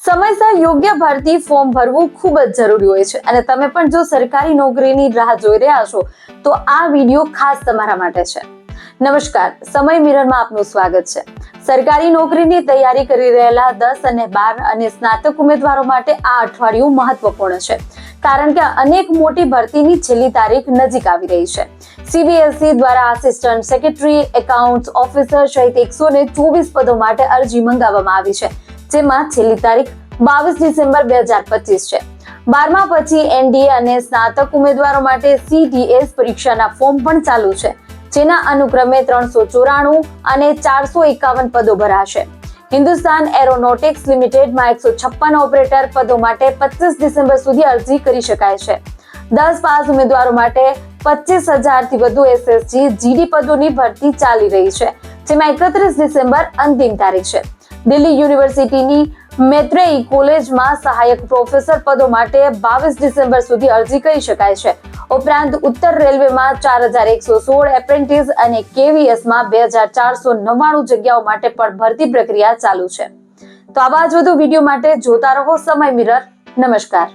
સમયસર યોગ્ય ભરતી ફોર્મ ભરવું ખૂબ જ જરૂરી હોય છે અને તમે પણ જો સરકારી નોકરીની રાહ જોઈ રહ્યા છો તો આ વિડીયો ખાસ તમારા માટે છે. નમસ્કાર, સમય મિરરમાં આપનું સ્વાગત છે. સરકારી નોકરીની તૈયારી કરી રહેલા 10 અને 12 અને સ્નાતક ઉમેદવારો માટે આ અઠવાડિયું મહત્વપૂર્ણ છે, કારણ કે અનેક મોટી ભરતીની છેલ્લી તારીખ નજીક આવી રહી છે. CBSE દ્વારા આસિસ્ટન્ટ સેક્રેટરી, એકાઉન્ટ્સ ઓફિસર સહિત 124 પદો માટે અરજી મંગાવવામાં આવી છે, જેમાં છેલ્લી તારીખ 22 ડિસેમ્બર 2025 છે. 12મા પછી NDA અને સ્નાતક ઉમેદવારો માટે CDS પરીક્ષાના ફોર્મ પણ ચાલુ છે, જેના અનુક્રમે 394 અને 451 પદો ભરાશે. હિન્દુસ્તાન એરોનોટિક્સ લિમિટેડમાં 156 ઓપરેટર પદો માટે 25 ડિસેમ્બર સુધી અરજી કરી શકાય છે. 10 પાસ ઉમેદવારો માટે 25,000 થી વધુ SSG GD પદોની ભરતી ચાલી રહી છે, જેમાં 31 ડિસેમ્બર અંતિમ તારીખ છે. દિલ્હી યુનિવર્સિટીની મૈત્રેયી કોલેજમાં સહાયક પ્રોફેસર પદો માટે 22 ડિસેમ્બર સુધી અરજી કરી શકાય છે. ઉપરાંત ઉત્તર રેલવેમાં 4,116 એપ્રેન્ટિસ અને KVSમાં 2,499 જગ્યાઓ માટે પણ ભરતી પ્રક્રિયા ચાલુ છે. તો આવા જ વધુ વિડીયો માટે જોતા રહો સમય મિરર. નમસ્કાર.